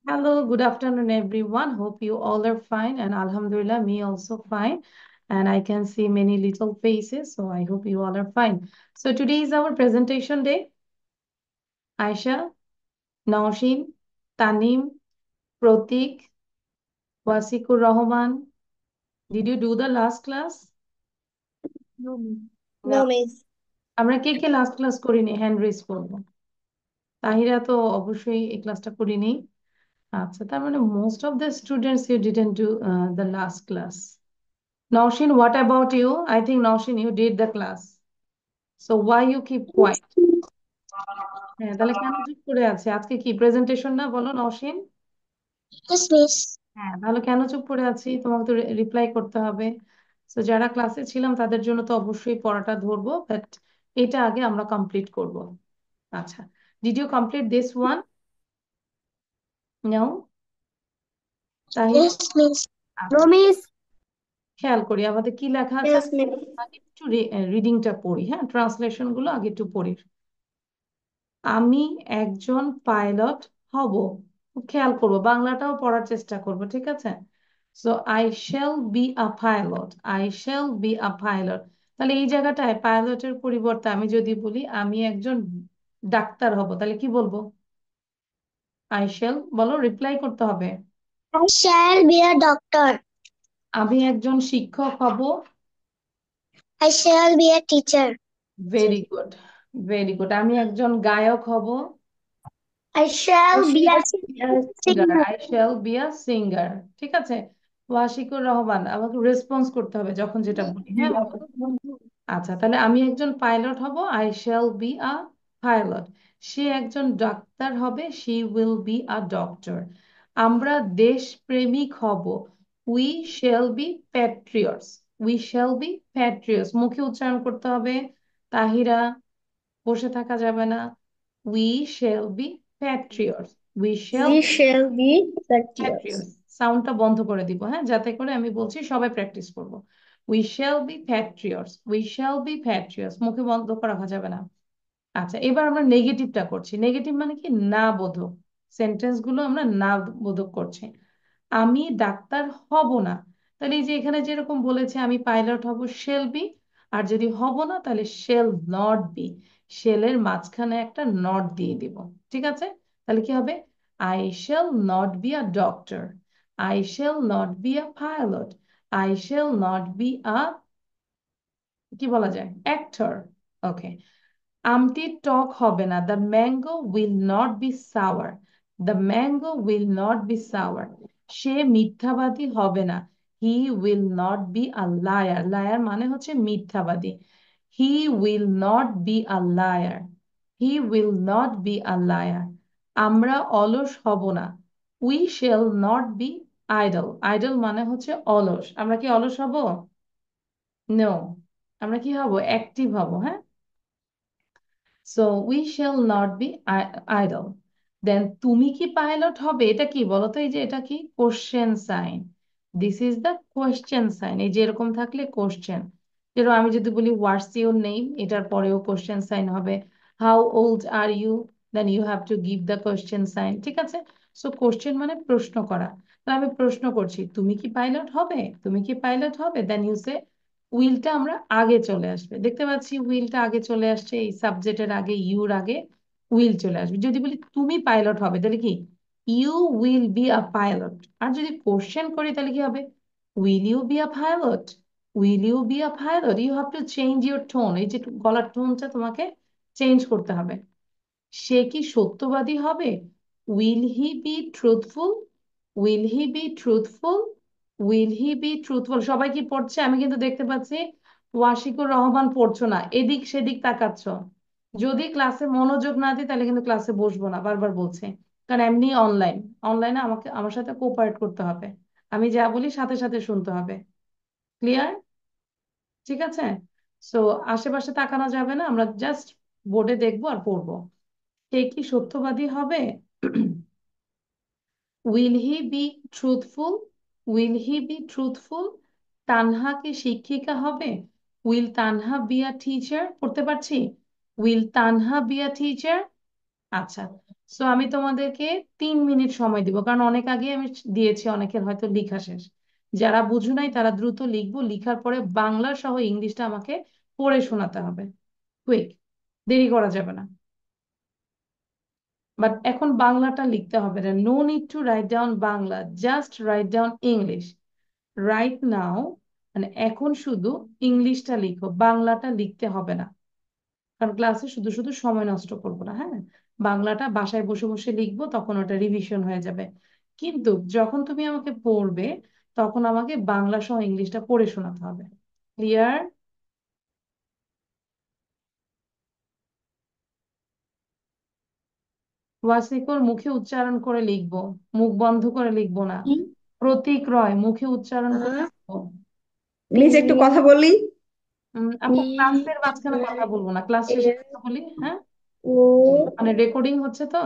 Hello, good afternoon, everyone. Hope you all are fine, and Alhamdulillah, me also fine. And I can see many little faces, so I hope you all are fine. So today is our presentation day. Aisha, Naushin, Tanim, Protik, Wasikur Rahman. Did you do the last class? No, miss. No. No, miss. আমরা কে কে last class করিনি hand raise করবো। তাহিরা তো অবশ্যই এই ক্লাসটা করিনি। আচ্ছা, তার মানে most of the students you didn't do the last class. Naushin, what about you? I think Naushin, you did the class. So why you keep quiet? হ্যাঁ, তাহলে কেন চুপ করে আছে? আজকে কি প্রেজেন্টেশন না, বলো নওশিন? Yes, miss. হ্যাঁ, তাহলে কেন চুপ করে আছি? তোমাকে তো রিপ্লাই করতে হবে। তো যারা ক্লাসে ছিলাম তাদের জন্য তো অবশ্যই পড়াটা ধরবো, বাট এটা আগে আমরা কমপ্লিট করব। আচ্ছা, did you complete this one? Now, Tahira. Yes, miss. আচ্ছা, No, miss. খেয়াল করি আমাদের কি লেখা আছে। Yes, miss. আগে একটু রিডিংটা পড়ি, হ্যাঁ, ট্রান্সলেশন গুলো আগে একটু পড়ি। আমি একজন পাইলট হব। খুব খেয়াল করবো, বাংলাটাও পড়ার চেষ্টা করব, ঠিক আছে? So I shall be a pilot, I shall be a pilot. তাহলে এই জায়গাটায় পাইলটের পরিবর্তে আমি যদি বলি আমি একজন ডাক্তার হব, তাহলে কি বলবো? আই শ্যাল, বলো, রিপ্লাই করতে হবে। I shall be a doctor. আমি একজন শিক্ষক হব। I shall be a teacher. Very good, very good. আমি একজন গায়ক হব। I shall be a singer, singer. I shall be a singer. ঠিক আছে, ওয়াশিকুর রহমান, আমাকে রেসপন্স করতে হবে যখন যেটা বলি, হ্যাঁ? আচ্ছা, তাহলে আমি একজন পাইলট হব, I shall be a pilot. সে একজন ডাক্তার হবে, she will be a doctor. আমরা দেশপ্রেমিক হব, we shall be patriots, we shall be patriots. মুখে উচ্চারণ করতে হবে, তাহিরা, বসে থাকা যাবে না। We shall be patriots, we shall We shall be patriots. Patriots. সাউন্ডটা বন্ধ করে দিব, হ্যাঁ, যাতে করে আমি বলছি সবাই প্র্যাকটিস করব। We shall be patriots, we shall be patriots, মুখে বন্ধ রাখা যাবে না। আচ্ছা, এবার আমরা নেগেটিভটা করছি। নেগেটিভ মানে কি? না বোধক। সেন্টেন্স গুলো আমরা না বোধক করছি। আমি ডাক্তার হব না, তাহলে এই যে এখানে যেরকম বলেছে আমি পাইলট হব, শেল বি। আর যদি হব না তাহলে শেল নট বি। শেলের মাঝখানে একটা নট দিয়ে দিব, ঠিক আছে? তাহলে কি হবে? I shall not be a doctor, I shall not be a pilot, I shall not be a, কি বলা যায়, অ্যাক্টর। ওকে। আমটি টক হবে না, the mango will not be sour, the mango will not be sour. সে মিথ্যাবাদী হবে না, he will not be a liar, liar মানে হচ্ছে মিথ্যাবাদী। He will not be a liar, he will not be a liar. আমরা অলস হব না, we shall not be idle, idle মানে হচ্ছে অলস। আমরা কি অলস হব? নো। আমরা কি হব? অ্যাক্টিভ হব, হ্যাঁ। So we shall not be idle. Then তুমি কি পাইলট হবে, এটা কি বলো তো? এই যে এটা কি? Question sign. This is the question sign. এই যে এরকম থাকলে কোশ্চেন। যেরকম আমি যদি বলি হোয়াটস ইউর নেম, এটার পরেও কোশ্চেন সাইন হবে। How old are you, then you have to give the question sign, ঠিক আছে? সো কোশ্চেন মানে প্রশ্ন করা। তো আমি প্রশ্ন করছি, তুমি কি পাইলট হবে, তুমি কি পাইলট হবে? দেন ইউ সে, উইলটা আমরা আগে চলে আসবে, দেখতে পাচ্ছি উইলটা আগে চলে আসছে, এই সাবজেক্টের আগে, ইউর আগে উইল চলে আসবে। যদি বলি তুমি পাইলট হবে, তাহলে কি? You will be a pilot. আর যদি কোশ্চেন করি তাহলে কি হবে? Will you be a pilot, will you be a pilot. You have to change your tone, এই যে গলার টোনটা তোমাকে চেঞ্জ করতে হবে। সে কি সত্যবাদী হবে? Will he be truthful, will he be truthful, will he be truthful. সবাই কি পড়ছে? আমি কিন্তু দেখতে পাচ্ছি ওয়াশিকুর রহমান পড়ছো না, এদিক সেদিক তাকাচ্ছ। যদি ক্লাসে মনোযোগ না দিই তাহলে কিন্তু ক্লাসে বসবো না, বারবার বলছে। কারণ এমনি অনলাইন, অনলাইনে আমাকে আমার সাথে কোঅপারেট করতে হবে। আমি যা বলি সাথে সাথে শুনতে হবে। ক্লিয়ার? ঠিক আছে। সো আশেপাশে তাকানো যাবে না, আমরা জাস্ট বোর্ডে দেখবো আর পড়বো। সে কি সত্যবাদী হবে? Will he be truthful, will he be truthful. Tanha কি শিক্ষিকা হবে? Will Tanha be a teacher. পড়তে পারছি? Will Tanha be a teacher. আচ্ছা, সো আমি তোমাদেরকে 3 মিনিট সময় দিব, কারণ অনেক আগে আমি দিয়েছি, অনেকের হয়তো লেখা শেষ। যারা বুঝো নাই তারা দ্রুত লিখবো, লিখার পরে বাংলা সহ ইংলিশটা আমাকে পড়ে শোনাতে হবে। কুইক, দেরি করা যাবে না। বাট এখন বাংলাটা লিখতে হবে না, no need to write down Bangla, just write down English right now. মানে এখন শুধু ইংলিশটা লিখো, বাংলাটা লিখতে হবে না। কারণ ক্লাসে শুধু শুধু সময় নষ্ট করবো না, হ্যাঁ। বাংলাটা বাসায় বসে বসে লিখবো, তখন ওটা রিভিশন হয়ে যাবে। কিন্তু যখন তুমি আমাকে পড়বে, তখন আমাকে বাংলা সহ ইংলিশটা পড়ে শোনাতে হবে। ক্লিয়ার? ওয়াসিকর মুখে উচ্চারণ করে লিখবো, মুখ বন্ধ করে লিখবো না। প্রতিক্রয় মুখে উচ্চারণ করে লিখবো। মিস একটু কথা বলি। আপু ক্লাসের মাঝখানে কথা বলবো না, ক্লাস শেষে কথা বলি, হ্যাঁ। মানে রেকর্ডিং হচ্ছে তো।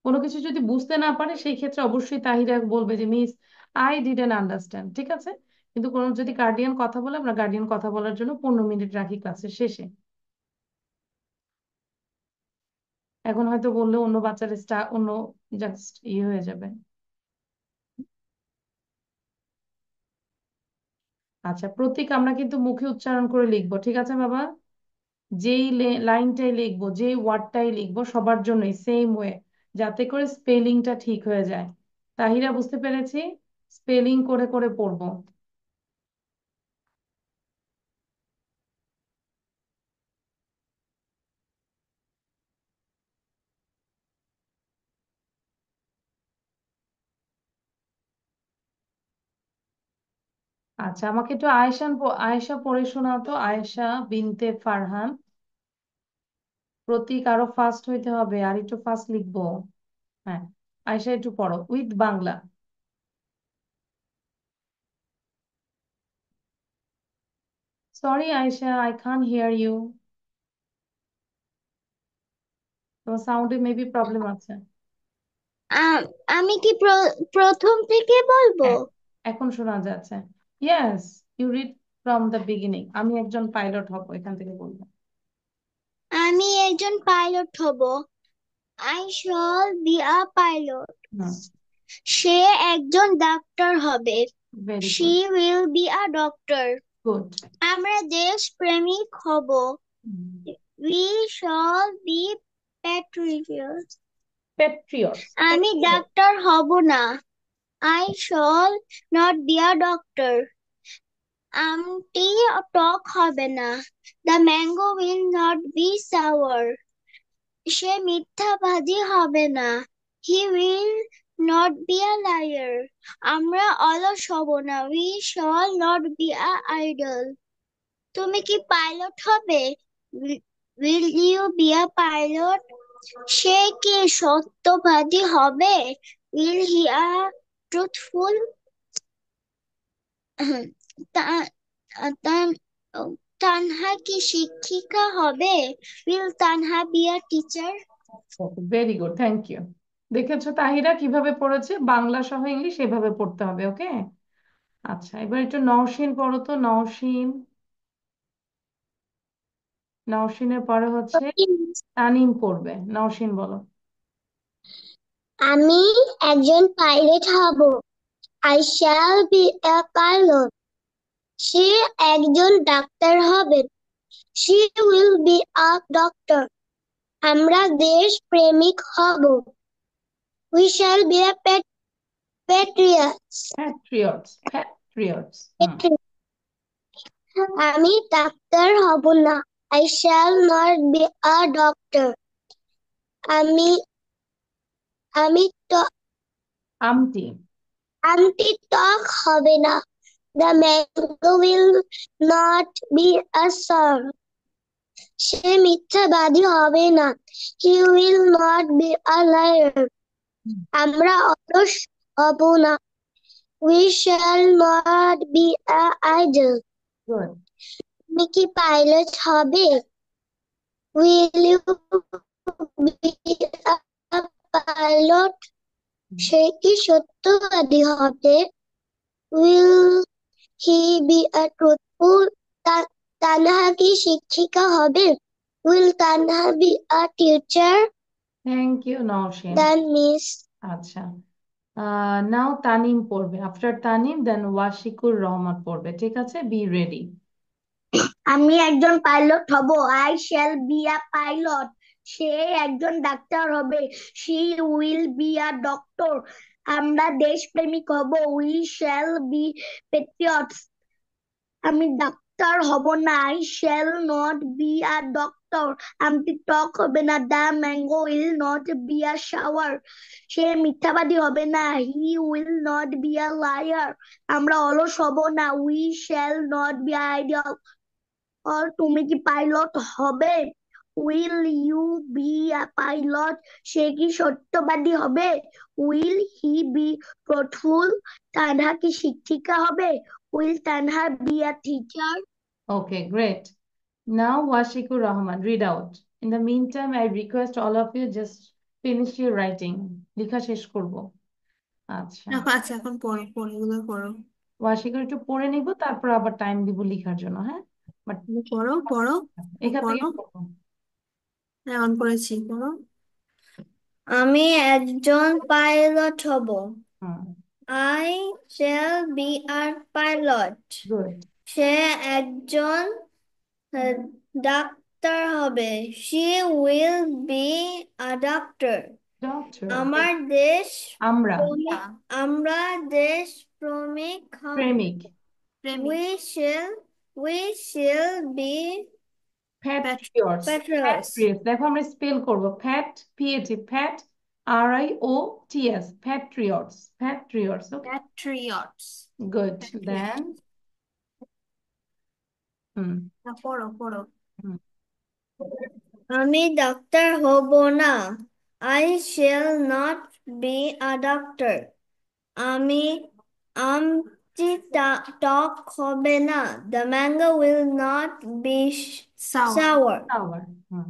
কোনো কিছু যদি বুঝতে না পারে সেই ক্ষেত্রে অবশ্যই তাহিরা বলবে যে মিস আই ডিডন্ট আন্ডারস্ট্যান্ড, ঠিক আছে। কিন্তু কোনো যদি গার্ডিয়ান কথা বলে, আমরা গার্ডিয়ান কথা বলার জন্য 15 মিনিট রাখি ক্লাসের শেষে। এখন হয়তো বললে অন্য বাচ্চার অন্য জাস্ট ইয়ে হয়ে যাবে। আচ্ছা, প্রতীক আমরা কিন্তু মুখে উচ্চারণ করে লিখবো, ঠিক আছে বাবা। যেই লাইনটাই লিখবো, যেই ওয়ার্ডটাই লিখবো, সবার জন্যই সেম ওয়ে, যাতে করে স্পেলিংটা ঠিক হয়ে যায়। তাহিরা বুঝতে পেরেছি, স্পেলিং করে করে পড়বো। আচ্ছা, আমাকে একটু আয়েশা পড়ে শোনাও তো, আয়েশা বিনতে ফারহান। প্রতীক আরো ফাস্ট হইতে হবে, আর একটু ফাস্ট লিখবো। হ্যাঁ, আয়েশা একটু পড়ো with Bangla. Sorry Ayesha, I can hear you. তোমার সাউন্ডে মেবি প্রবলেম আছে। আমি কি প্রথম থেকে বলবো? হ্যাঁ, এখন শোনা যাচ্ছে। Yes, you read from the beginning. আমি একজন পাইলট হব, এখান থেকে বলবো। আমি একজন পাইলট হব। I shall be a pilot. Hmm, সে একজন ডাক্তার হবে। Very she good. Will be a doctor. Good. আমরা দেশপ্রেমিক হব। We shall be patriots. Patriots, আমি প্যাট্রিয়ট। ডাক্তার হব না। I shall not be a doctor. আমটি টক হবে না। The mango will not be sour. সে মিথ্যাবাদী হবে না। He will not be a liar. আমরা অলস হব না। We shall not be a idle. তুমি কি পাইলট হবে? Will you be a pilot? সে কি সত্যবাদী হবে? Will he a truthful? তা- তান- তানহা কি শিক্ষিকা হবে? Will Tanha be a teacher? Very good, thank you. দেখেছো তাহিরা কিভাবে পড়েছে, বাংলা সহ ইংলিশ এভাবে পড়তে হবে, ওকে। আচ্ছা, এবার একটু নওশিন পড়ো তো, নওশিন। নওশিনের পরে হচ্ছে তানিম পড়বে। নওশিন বলো। আমি একজন পাইলট হব। I shall be a pilot. সে একজন ডাক্তার হবেন। She will be a doctor. আমরা দেশ প্রেমিক হব। We shall be a patriots. Patriots, patriots. Hmm. আমি ডাক্তার হব না। I shall not be a doctor. আমি আমি আমটি। আমটি টক হবে না। The mango will not be a sour. সে মিথ্যাবাদী হবে না। He will not be a liar. আমরা অলস হব না। We shall not be a idle. Good. তুমি কি পাইলট হবে? Will you be a pilot? সে কি সত্যবাদী হবে? Will he be a truthful? Tanha কি শিক্ষিকা হবে? Will Tanha be a teacher? Thank you Nowshin. Then Miss. আচ্ছা, নাও তানিম পড়বে, আফটার তানিম দেন ওয়াশিকুর রহমান পড়বে, ঠিক আছে? Be ready. আমি একজন পাইলট হব। I shall be a pilot. সে একজন ডাক্তার হবে। She will be a doctor. আমরা দেশপ্রেমিক হব। We shall be patriots. আমি ডাক্তার হব না। I shall not be a doctor. আমটি টক হবে না। The mango will not be a shower. সে মিথ্যাবাদী হবে না। He will not be a liar. আমরা অলস হব না। We shall not be ideal. আর তুমি কি পাইলট হবে? Will you be a pilot? সে কি সত্যবাদী হবে? Will he be truthful? Tanha কি শিক্ষিকা হবে? Will Tanha be a teacher? Okay, great. Now Washikur Rahman, read out. In the mean time I request all of you just finish your writing. লেখা শেষ করব। আচ্ছা, আচ্ছা এখন পড়ো পড়ো এগুলো পড়ো। ওয়াশিকুর একটু পড়ে নিব, তারপর আবার টাইম দিব লেখার জন্য, হ্যাঁ? বাট পড়ো পড়ো এখান থেকে পড়ো। পড়বো। হ্যাঁ অন করেছি, পড়ো। আমি একজন পাইলট হব। Hmm, I shall be a pilot. Good. সে একজন আহ, ডাক্তার হবে। She will be a doctor. Doctor. আমার দেশ আমরা প্রেমিক। আমরা দেশ প্রেমিক হব। প্রেমিক। We shall we shall be patriots. patriots. Patriots দেখো আমরা স্পেল করব, pat PAT, pat RIOTS, patriots, patriots. Okay, Patriots. Good. Patriots. Then hmm না পড়ো পড়ো। হুম আমি ডাক্তার হব না। I shall not be a doctor. আমি আমটি টক হবে না। The mango will not be sour. Tower. Hmm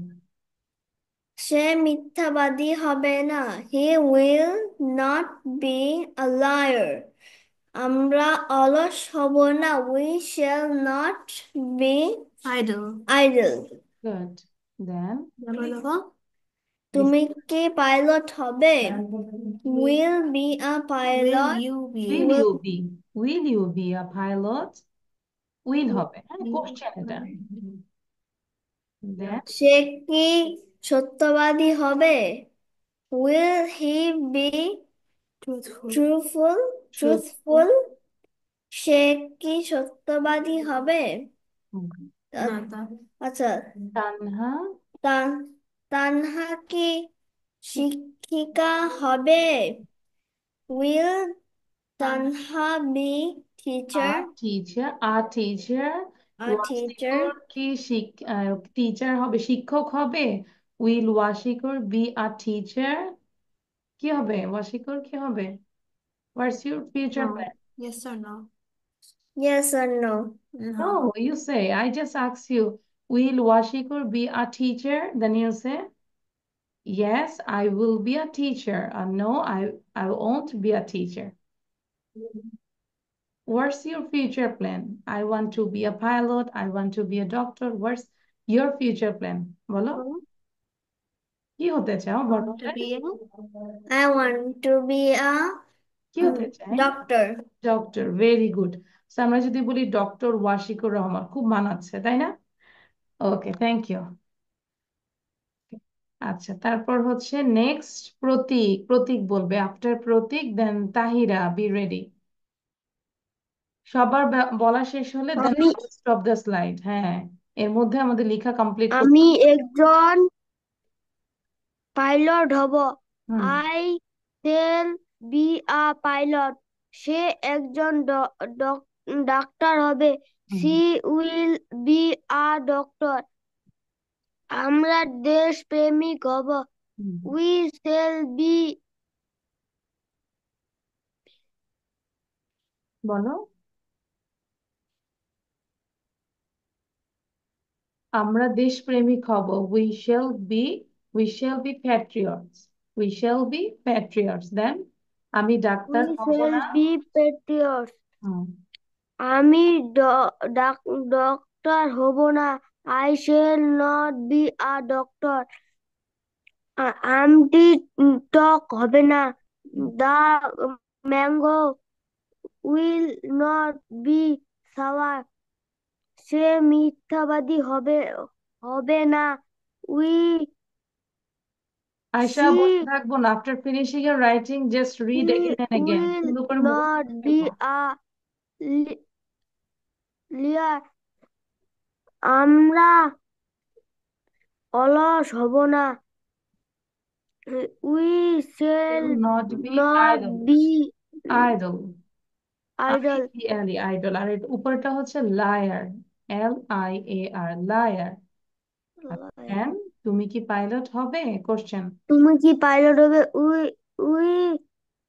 সে মিথ্যাবাদী হবে না। He will not be a liar. আমরা অলস হব না। We shall not be idle. Good. Then দেখো, তুমি কি পাইলট হবে? Will be a pilot. Will you be a pilot? Will হবে, হ্যাঁ, কোশ্চেন এটা। দেন সে কি সত্যবাদী হবে? Will he be truthful? সে কি সত্যবাদী হবে? আচ্ছা, তানহা তানহা কি শিক্ষিকা হবে? Will তানহা be teacher? Teacher. A teacher? Wasikur কি টিচার হবে, শিক্ষক হবে? Will Wasikur be a teacher? কি হবে ওয়াসিকুর, কি হবে? What's your future No. Plan? Yes or no? Yes or no? No. No, you say, I just ask you, will Washikur be a teacher? Then you say, yes, I will be a teacher. No, I won't be a teacher. What's your future plan? I want to be a pilot. I want to be a doctor. What's your future plan? বলো, কি হতে চাও I বড় want to হলে? be I want to be a কি হতে চাই? doctor. Doctor, very good. আমরা যদি বলি ডক্টর ওয়াশিকুর রহমান, খুব মানাচ্ছে, তাই না? ওকে, থ্যাংক ইউ। আচ্ছা, তারপর হচ্ছে নেক্সট প্রতীক। প্রতীক বলবে, আফটার প্রতীক দেন তাহিরা, বি রেডি। সবার বলা শেষ হলে দেন আমি স্টপ দ্য স্লাইড। হ্যাঁ, এর মধ্যে আমাদের লেখা কমপ্লিট করতে আমি একজন পাইলট হব। Hmm I shall be a pilot. সে একজন ডাক্তার হবে। Hmm she will be a doctor. আমরা দেশ প্রেমিক হব। হুম। We shall be. বলো, আমরা দেশপ্রেমিক হব। We shall be patriots. We shall be patriots. Then আমি ডাক্তার উই হব শ্যাল না। Be patriot. হুম আমি ডক্টর হব না। I shall not be a doctor. আমটি টক হবে না। The mango will not be sour. সে মিথ্যাবাদী হবে হবে না। We আয়শা, বসে she থাকবো না। আফটার ফিনিশিং এর writing just read he again and again, will সুন্দর করে মুখস্থ not করে be ফেলবো। a liar. আমরা অলস হব না। We will shall not be not idle, be idle, idle. Ideally, idle. আর এর উপরটা হচ্ছে লায়ার, LIAR, লায়ার। এন্ড তুমি কি পাইলট হবে? কোশ্চেন। তুমি কি পাইলট হবে? Will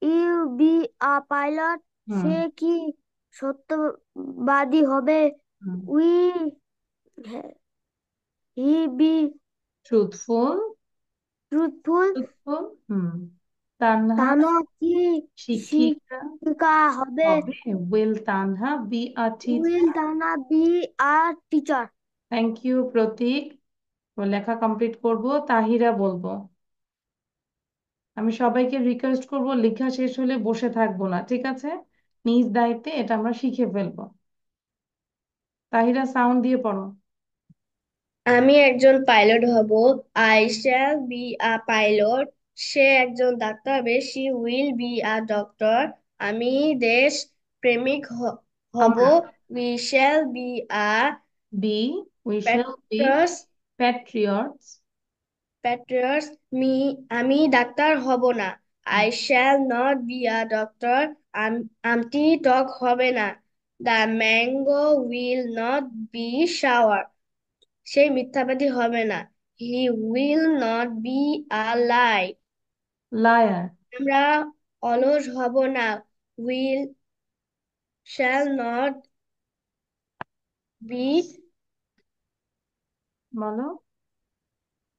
you be a pilot. Hmm সে কি সত্যবাদী হবে? Hmm. Will he be truthful, truthful. Truthful. Hmm. Tanha Tanha কি শিক্ষিকা শিক্ষিকা হবে? হবে। Will Tanha be a will teacher? Tanha be a teacher? Thank you Pratik. তো লেখা কমপ্লিট করব, তাহিরা বলবো। আমি সবাইকে রিকোয়েস্ট করব, লেখা শেষ হলে বসে থাকবো না, ঠিক আছে? নিজ দায়িত্বে এটা আমরা শিখে ফেলবো। তাহিরা, সাউন্ড দিয়ে পড়ো। আমি একজন পাইলট হব। I shall be a pilot. সে একজন ডাক্তার হবে। She will be a doctor. আমি দেশ প্রেমিক হব। আমরা we shall be a be, we shall be patriots patriots. Patriots. আমি ডাক্তার হব না। I shall not be a doctor. আমটি টক হবে না। The mango will not be shower. সে মিথ্যাবাদী হবে না। He will not be a lie. Liar. আমরা অলস হব না। উইল শ্যাল নট বি বলো।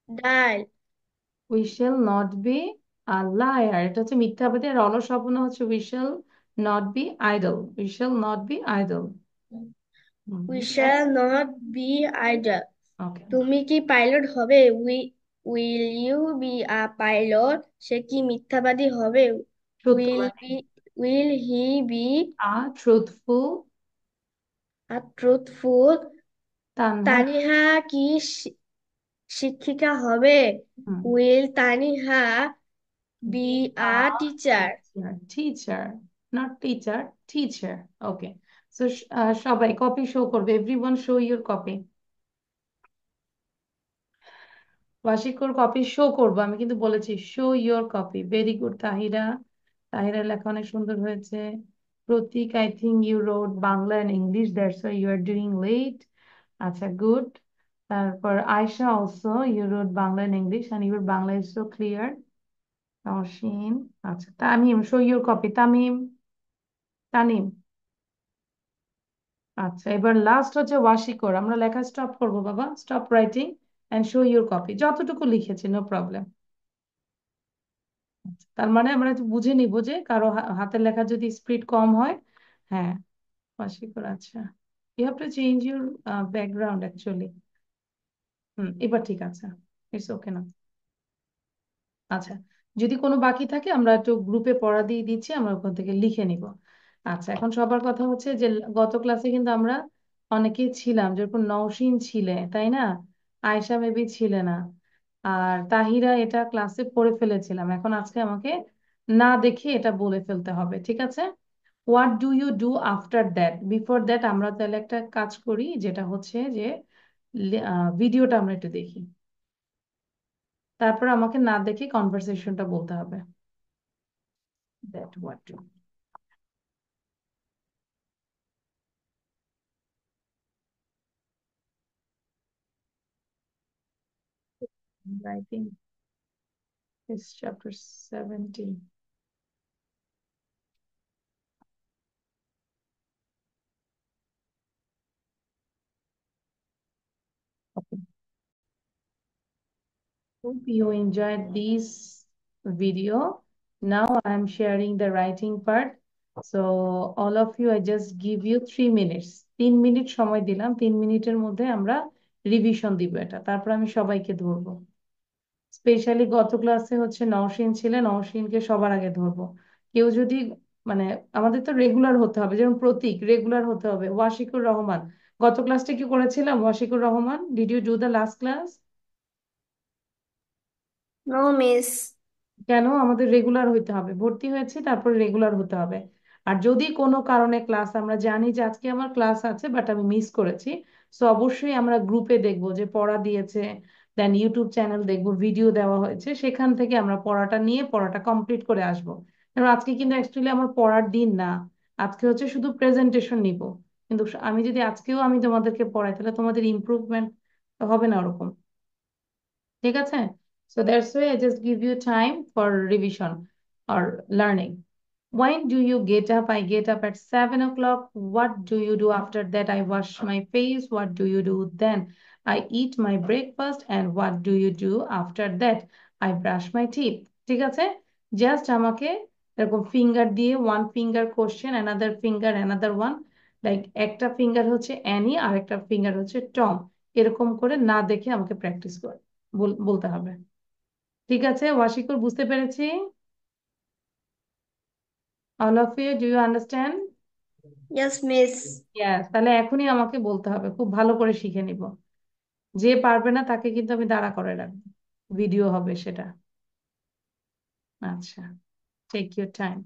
Die. We shall not be a liar, এটা হচ্ছে মিথ্যাবাদী। আর অলস স্বপ্ন হচ্ছে we shall not be idle, we shall not be idle. We shall not be idle. Okay. তুমি কি পাইলট হবে? Will you be a pilot. সে কি মিথ্যাবাদী হবে? উইল সত্যবাদী। Be will he be a truthful. A truthful. Tanha. Taniha কি শিক্ষিকা হবে? Will Taniha be a a teacher? Teacher, teacher, not teacher, teacher. Okay. So সবাই কপি শো করবে, everyone show your copy. Washikur copy show করবো, আমি কিন্তু বলেছি show your copy. Very good Tahira, তাহিরার লেখা অনেক সুন্দর হয়েছে। Pratik, I think you rode Bangla and English, that's why you are doing late. আচ্ছা, গুড। তারপর Ayesha also you rode Bangla and English and your Bangla is so clear. Nowshin. আচ্ছা, Tamim show your copy. Tamim, Tanim. আচ্ছা, এবার লাস্ট হচ্ছে ওয়াশিকর। আমরা লেখা স্টপ করবো বাবা, stop writing and show your copy, যতটুকু লিখেছি, নো প্রবলেম। তার মানে আমরা একটু বুঝে নিব যে কারো হাতের লেখা যদি স্পিড কম হয়। হ্যাঁ, ওয়াশিকর। আচ্ছা, you have to change your background actually. এবার ঠিক আছে, ইটস ওকে না। আচ্ছা, যদি কোনো বাকি থাকে আমরা একটু গ্রুপে পড়া দিয়ে দিচ্ছি, আমরা ওখান থেকে লিখে নিব। আচ্ছা, এখন সবার কথা হচ্ছে যে গত ক্লাসে কিন্তু আমরা অনেকেই ছিলাম, যেরকম নওশিন ছিলে, তাই না? আয়শা মেবি ছিলে না। আর তাহিরা এটা ক্লাসে পড়ে ফেলেছিলাম, এখন আজকে আমাকে না দেখে এটা বলে ফেলতে হবে, ঠিক আছে? What do you do after that, before that আমরা তাহলে একটা কাজ করি, যেটা হচ্ছে যে ভিডিওটা আমরা একটু দেখি, তারপর আমাকে না দেখে কনভারসেশনটা বলতে হবে। That what to writing is chapter 17. Okay. Hope you enjoyed this video. Now I'm sharing the writing part. So all of you, I just give you 3 minutes. 3 minute সময় দিলাম, 3 মিনিটের মধ্যে আমরা রিভিশন দিব এটা, তারপর আমি সবাইকে ধরবো। স্পেশালি গত ক্লাসে হচ্ছে নওশিন ছিলেন, নওশিনকে সবার আগে ধরবো। কেউ যদি মানে আমাদের তো রেগুলার হতে হবে, যেমন প্রতীক রেগুলার হতে হবে, ওয়াশিকুর রহমান। গত ক্লাসটা কি করেছিলাম? Washikur Rahman, did you do the last class? No miss. কেন? আমাদের রেগুলার হইতে হবে, ভর্তি হয়েছে তারপর রেগুলার হতে হবে। আর যদি কোনো কারণে ক্লাস, আমরা জানি যে আজকে আমার ক্লাস আছে বাট আমি মিস করেছি, তো অবশ্যই আমরা গ্রুপে দেখবো যে পড়া দিয়েছে, দেন ইউটিউব চ্যানেল দেখবো ভিডিও দেওয়া হয়েছে, সেখান থেকে আমরা পড়াটা নিয়ে পড়াটা কমপ্লিট করে আসবো। কারণ আজকে কিন্তু অ্যাকচুয়ালি আমার পড়ার দিন না, আজকে হচ্ছে শুধু প্রেজেন্টেশন নিব। কিন্তু আমি যদি আজকেও আমি তোমাদেরকে পড়াই তাহলে তোমাদের ইমপ্রুভমেন্ট হবে না ওরকম। ঠিক আছে? So that's why I just give you time for revision or learning. When do you get up? I get up at 7 o'clock. What do you do after that? I wash my face. What do you do then? I eat my breakfast. And what do you do after that? I brush my teeth. ঠিক আছে? Just আমাকে এরকম finger দিয়ে one finger question, another finger another one, like একটা finger হচ্ছে Annie আর একটা finger হচ্ছে Tom, এরকম করে না দেখে আমাকে প্র্যাকটিস করে বলতে হবে। ঠিক আছে ওয়াশিকুর, বুঝতে পেরেছি? All of you, do you understand? Yes miss. Yes, তাহলে এখনই আমাকে বলতে হবে, খুব ভালো করে শিখে নিব। যে পারবে না তাকে কিন্তু আমি দাঁড়া করে রাখবো, ভিডিও হবে সেটা। আচ্ছা, take your time.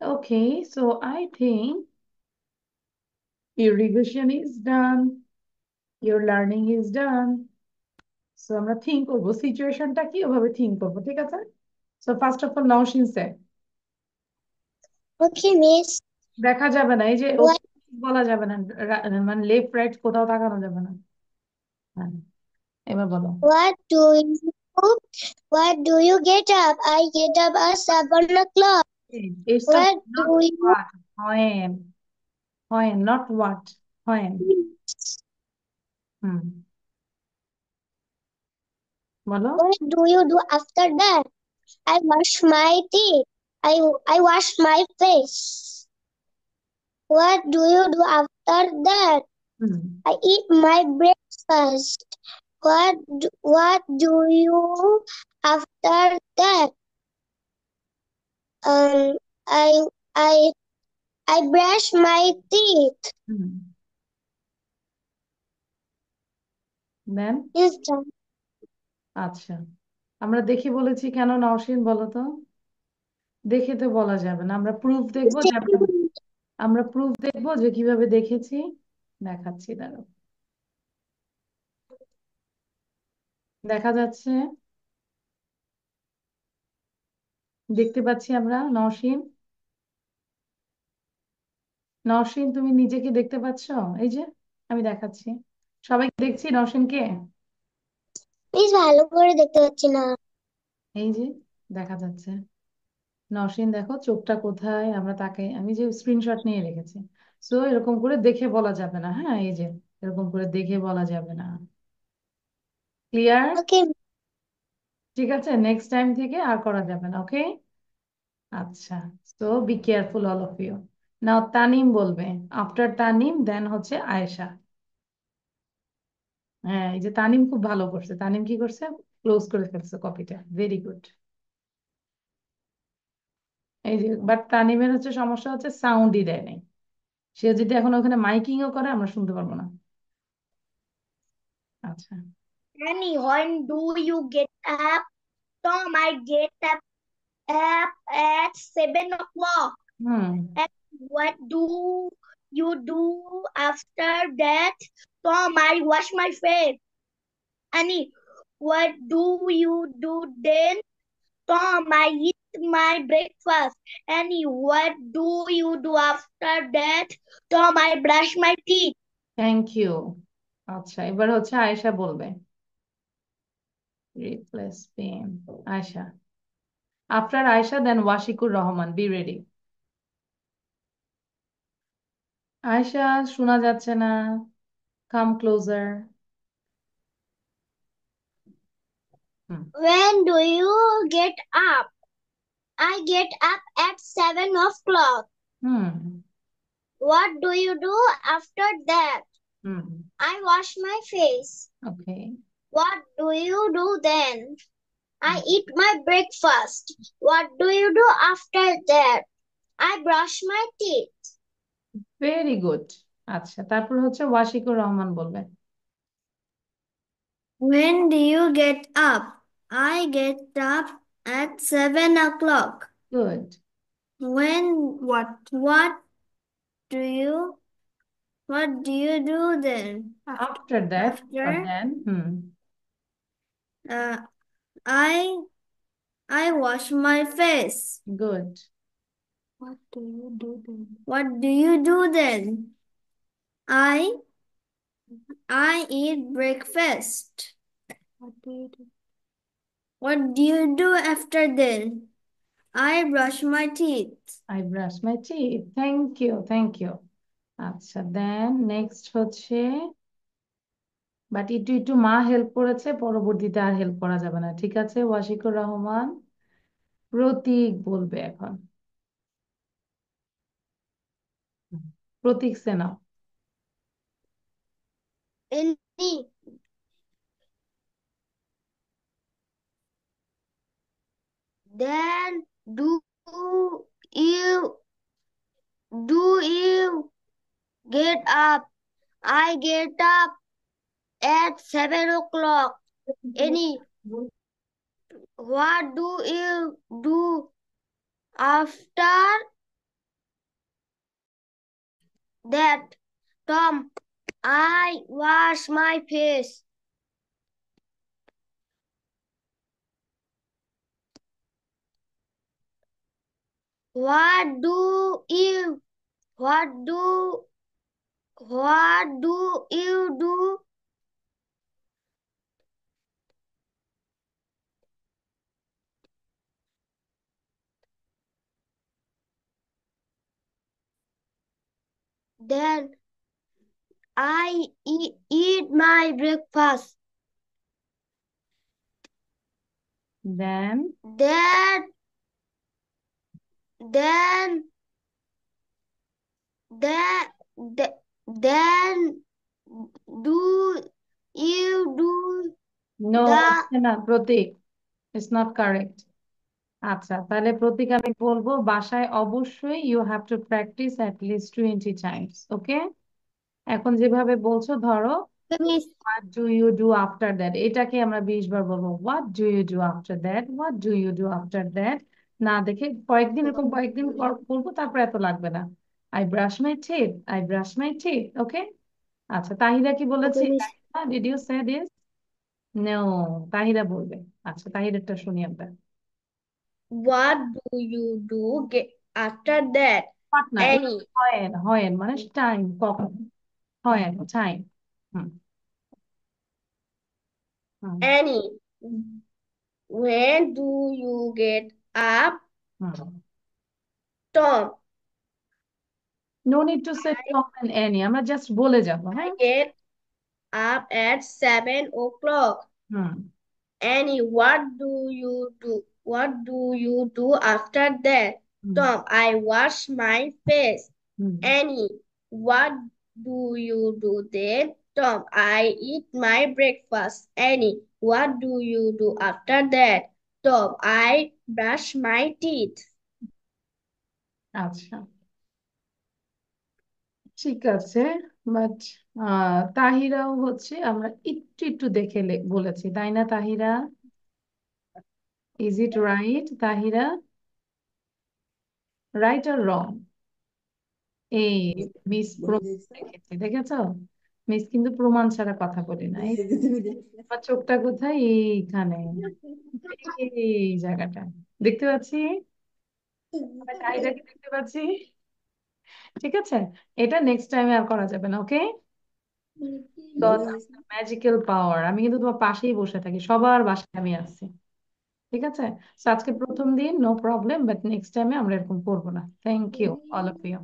Okay, so I think your revision is done, your learning is done. So আমরা থিঙ্ক করবো সিচুয়েশনটা কি ওভাবে থিঙ্ক করবো, ঠিক আছে? So first of all Nowshin say Okay, miss. দেখা যাবে না, এই যে What বলা যাবে না, মানে লেফট রাইট কোথাও তাকানো যাবে না। হ্যাঁ, এবার বলো। what do you what do you get up? I get up at 7 o'clock. It's What not do you what, when, not what, when. হুম, বলো। what do you do after that? I wash my teeth. I wash my face. What do you do after that? Hmm, I eat my breakfast. What do you after that? Um, I I I brush my teeth. Hmm, then. Yes, done. আচ্ছা, আমরা দেখে বলেছি কেন নওশিন, বলো তো? দেখে তো বলা যাবে না, আমরা প্রুফ দেখবো যে কিভাবে দেখেছি। দেখাচ্ছি, দাঁড়াও, দেখা যাচ্ছে, দেখতে পাচ্ছি আমরা। নওশিন, নওশিন তুমি নিজেকে দেখতে পাচ্ছো? এই যে আমি দেখাচ্ছি, সবাই দেখছি নওশিনকে। প্লিজ ভালো করে দেখতে পাচ্ছি না। এই যে দেখা যাচ্ছে নওশিন, দেখো চোখটা কোথায়, আমরা তাকে, আমি যে স্ক্রিনশট নিয়ে রেখেছি। সো এরকম করে দেখে বলা যাবে না, হ্যাঁ, এই যে এরকম করে দেখে বলা যাবে না। ক্লিয়ার? ওকে, ঠিক আছে, নেক্সট টাইম থেকে আর করা যাবে না, ওকে? আচ্ছা, so be careful all of you. Now Tanim বলবে, আফটার তানিম দেন হচ্ছে আয়েশা। হ্যাঁ, এই যে তানিম খুব ভালো করছে, তানিম কি করছে, ক্লোজ করে ফেলছে কপিটা, ভেরি গুড। এই যে বাট তানিমের হচ্ছে সমস্যা হচ্ছে সাউন্ডই দেয় নাই। সে যদি এখন ওখানে মাইকিংও করে আমরা শুনতে পারবো না। আচ্ছা। Annie, when do you get up? Tom, I get up at 7 o'clock. Hmm, And what do you do after that? Tom, I wash my face. Annie, what do you do then? Tom, I eat my breakfast. Annie, what do you do after that? Tom, I brush my teeth. Thank you. আচ্ছা, এবার হচ্ছে আয়েশা বলবে, replace pen. Ayesha, after Ayesha then Washikur Rahman, be ready. Ayesha, শোনা যাচ্ছে না, come closer. Hmm, when do you get up? I get up at 7 o'clock. Hmm, What do you do after that? Hmm, I wash my face. Okay, What do you do then? I eat my breakfast. What do you do after that? I brush my teeth. Very good. আচ্ছা, তারপর হচ্ছে ওয়াশিকুর রহমান বলবে। When do you get up? I get up at 7 o'clock. Good. Do you what do you do then? After that After বা দেন, হুম, uh, I I wash my face. Good. What do you do then? What do you do then? I eat breakfast. What do you do after then? I brush my teeth. I brush my teeth, thank you, thank you. আচ্ছা, then next হচ্ছে, but একটু একটু মা help করেছে, পরবর্তীতে আর help করা যাবে না, ঠিক আছে? ওয়াশিকুর রহমান, প্রতীক বলবে এখন। হুম, প্রতীক সেনা। Annie, then you you get up? I get up at 7 o'clock. Annie, what do you do after that. Tom, I wash my face. What do you what do what do you do? Then I eat my breakfast. Then Then then then then do you do no, the হচ্ছে না প্রতীক, it's not correct. আচ্ছা, তাহলে প্রতীক আমি বলবো বাসায় অবশ্যই you have to practise at least 20 times, okay? এখন যেভাবে বলছো ধরো, Miss? What do you do after that, এটাকে আমরা 20 বার বলবো, what do you do after that, what do you do after that. না দেখে কয়েকদিন এরকম কয়েকদিন করবো, তারপর এত লাগবে না। I brush my teeth, I brush my teeth, okay? আচ্ছা, তাহিরা কি বলেছে? Okay, Miss. Did you say this? No, Tahira বলবে। আচ্ছা, তাহিরাটা শুনি আমরা। What do you do after that? What না, এটা Annie. হয় না, হয় না, মানে টাইম, কখন হয় না, time. Hmm hmm Annie. When do you get up? Hmm. Tom. No need to say Tom and Annie, আমরা জাস্ট বলে যাবো, I হ্যাঁ? get up at 7 o'clock. Hmm Annie, what do you do? What do you do after that? Hmm Tom, I wash my face. Hmm. Annie, what do you do then? Tom, I eat my breakfast. Annie, what do you do after that? Tom, I brush my teeth. আচ্ছা, ঠিক আছে, but তাহিরাও হচ্ছে আমরা একটু একটু দেখে বলেছি, তাই না Tahira? Is it right Tahira? Right আর রং? এই মিস দেখেছি, দেখেছো? মিস কিন্তু প্রমাণ ছাড়া কথা বলি না। আমার চোখটা কোথায়? এইখানে, এই জায়গাটা দেখতে পাচ্ছি, আমি তাহিরাকে দেখতে পাচ্ছি। ঠিক আছে, এটা নেক্সট টাইমে আর করা যাবে না, ওকে? ম্যাজিক্যাল পাওয়ার, আমি কিন্তু তোমার পাশেই বসে থাকি, সবার বাসায় আমি আছি। ঠিক আছে, তো আজকে প্রথম দিন, নো প্রবলেম, বাট নেক্সট টাইমে আমরা এরকম করবো না। Thank you all of you.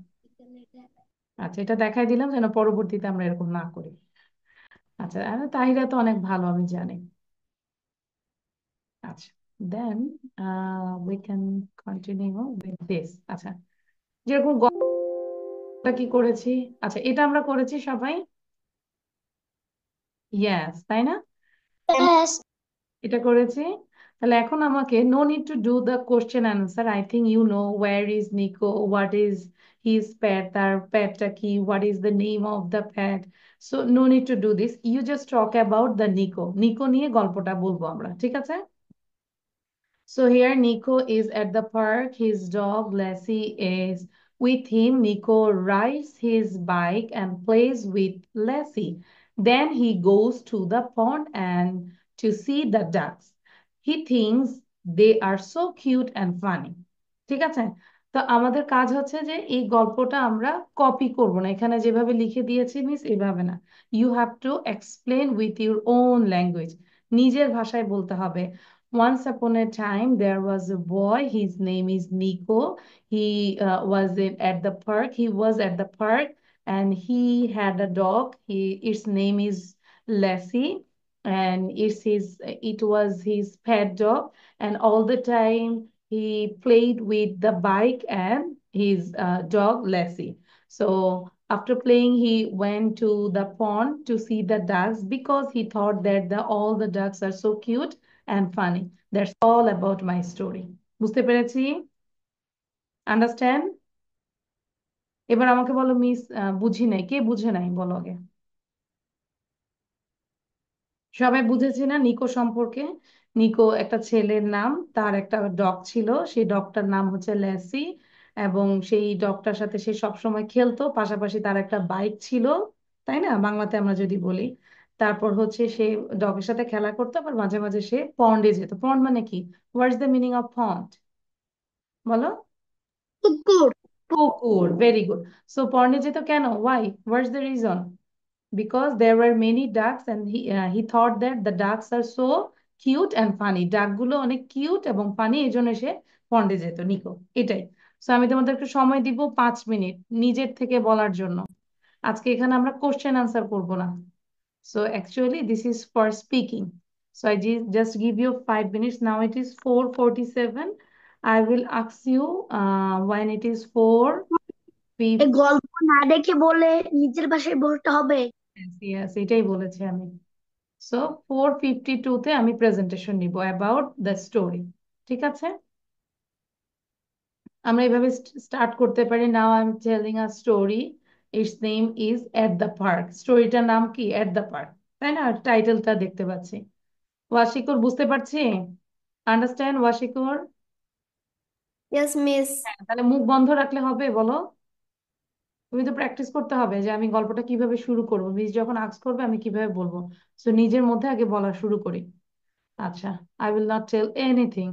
আচ্ছা, এটা দেখাই দিলাম যেন পরবর্তীতে আমরা এরকম না করি। আচ্ছা, তাহিরা তো অনেক ভালো, আমি জানি। আচ্ছা, then we can continue with this. আচ্ছা, যেরকম গল্পটা কি করেছি, আচ্ছা এটা আমরা করেছি সবাই, ইয়েস, তাই না? Yes. এটা করেছি। তাহলে এখন আমাকে no need to do the question answer, I think you know where is Nico, what is his pet, তার প্যাটটা কি, what is the name of the pet. So no need to do this, you just talk about the Nico, Nico নিয়ে গল্পটা বলবো আমরা, ঠিক আছে? So here Nico is at the park. His dog Lassie is with him. Nico rides his bike and plays with Lassie. Then he goes to the pond and to see the ducks. He thinks they are so cute and funny. ঠিক আছে, তো আমাদের কাজ হচ্ছে যে এই গল্পটা আমরা কপি করব না, এখানে যেভাবে লিখে দিয়েছি মিস এভাবে না। You have to explain with your own language, নিজের ভাষায় বলতে হবে। Once upon a time, there was a boy. His name is Nico. He at the park. He was at the park, and he had a dog. Its name is Lassie, and it was his pet dog. And all the time, he played with the bike and his dog Lassie. So after playing, he went to the pond to see the ducks because he thought that all the ducks are so cute and funny. That's all about my story. বুঝতে পেরেছি? Understand? এবার আমাকে বলো miss, বুঝি নাই, কে বুঝে নাই বলো আগে। সবাই বুঝেছি না নিকো সম্পর্কে? নিকো একটা ছেলের নাম, তার একটা ডগ ছিল, সেই ডগটার নাম হচ্ছে ল্যাসি। এবং সেই ডগটার সাথে সে সবসময় খেলতো, পাশাপাশি তার একটা বাইক ছিল, তাই না, বাংলাতে আমরা যদি বলি। তারপর হচ্ছে সে ডগের সাথে খেলা করতো, আবার মাঝে মাঝে সে পন্ডে যেত। পন্ড মানে কি? What's the meaning of pond? বলো। কুকুর। পুকুর, ভেরি গুড। সো পন্ডে যেত কেন? Why? What's the reason? Because there were many ducks and he thought that the ducks are so cute and funny. ডাকগুলো অনেক কিউট এবং ফানি, এই জন্য সে পন্ডে যেত। নিকো, এটাই। সো আমি তোমাদের একটু সময় দিব 5 মিনিট নিজের থেকে বলার জন্য। আজকে এখানে আমরা কোশ্চেন আনসার করব না। So actually this is for speaking. So I just give you 5 minutes. Now it is 4:47. I will ask you when it is 4:50. এই গল্প না দেখে বলে নিজের ভাষায় বলতে হবে। Yes, এটাই বলেছি আমি। সো 4:52 তে আমি প্রেজেন্টেশন নিব অ্যাবাউট দ্য স্টোরি। ঠিক আছে, আমরা এইভাবে স্টার্ট করতে পারি। Now I am telling a story, its name is at the park. স্টোরিটার নাম কি? এট দ্য পার্ক, তাই না? টাইটেলটা দেখতে পাচ্ছি। ওয়াশিকুর, বুঝতে পারছি? আন্ডারস্ট্যান্ড ওয়াশিকুর? Yes, miss. হ্যাঁ, তাহলে মুখ বন্ধ রাখলে হবে? বলো। তুমি তো প্র্যাকটিস করতে হবে যে আমি গল্পটা কিভাবে শুরু করবো, মিস যখন আস্ক করবে আমি কিভাবে বলবো। সো নিজের মধ্যে আগে বলা শুরু করি। আচ্ছা, I will not tell anything.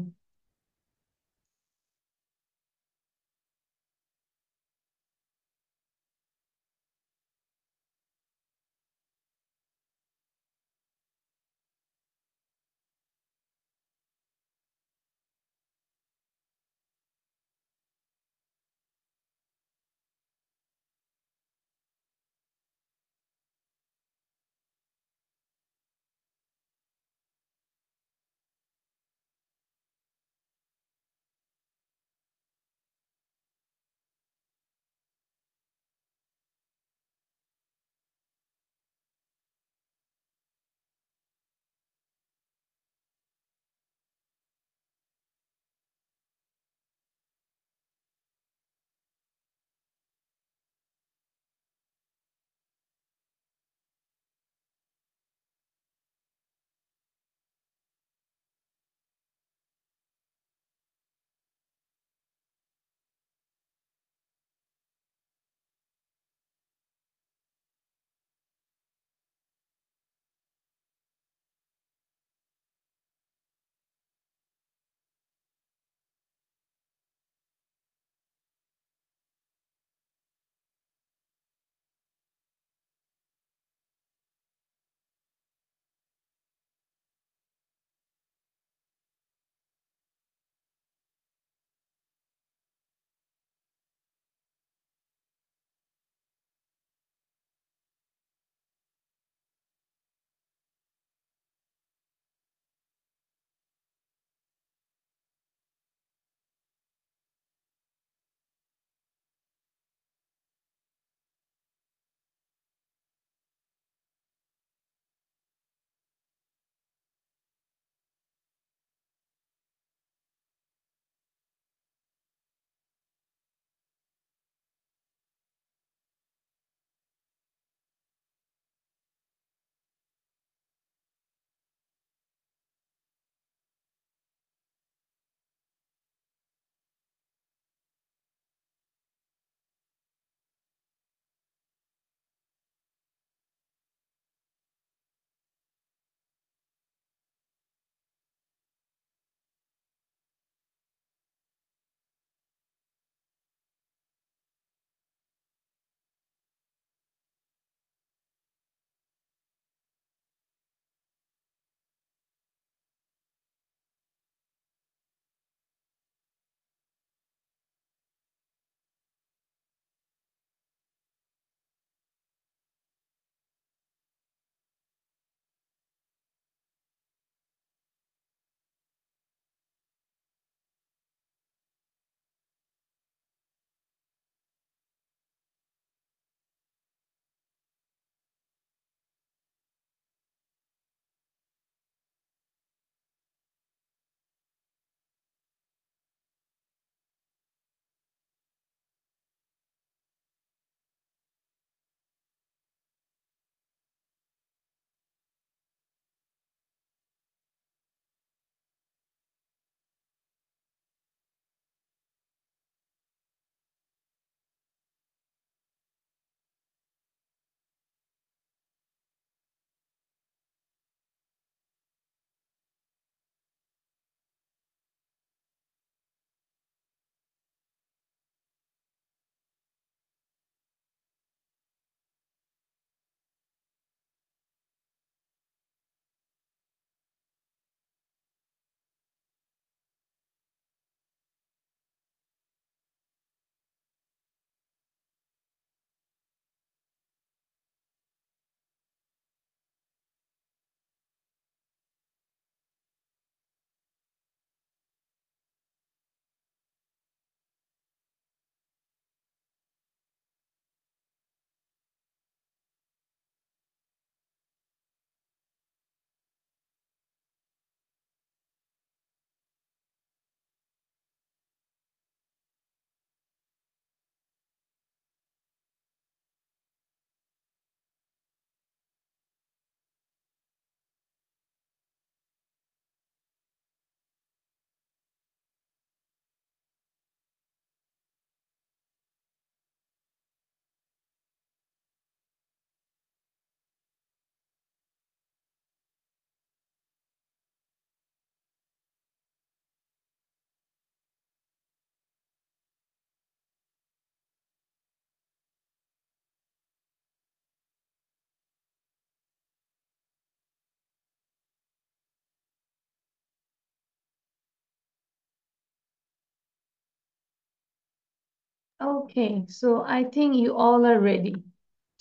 Okay, so I think you all are ready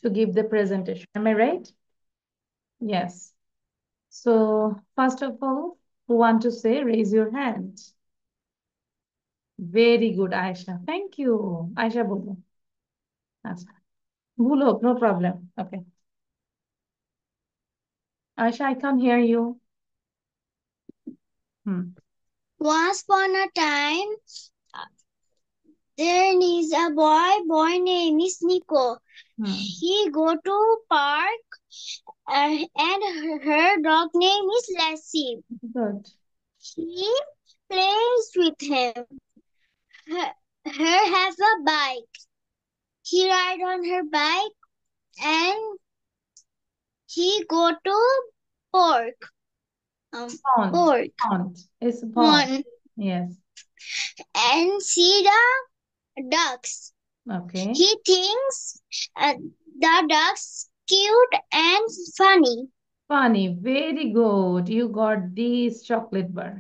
to give the presentation. Am I right? Yes. So first of all, who want to say, raise your hand. Very good, Aisha. Thank you. Aisha বলবো। আচ্ছা, ভুল হোক, no problem. Okay. Aisha, I can't hear you. Hmm. Once upon a time, there is a boy name is Nico. Hmm. He go to park and her dog name is Lassie. Good. He plays with him. Her has a bike. He ride on her bike and he go to park. Pond. Park. Pond. It's a pond. One Yes. and see the ducks. Okay. He thinks the ducks cute and funny. Funny. Very good. You got this chocolate bar.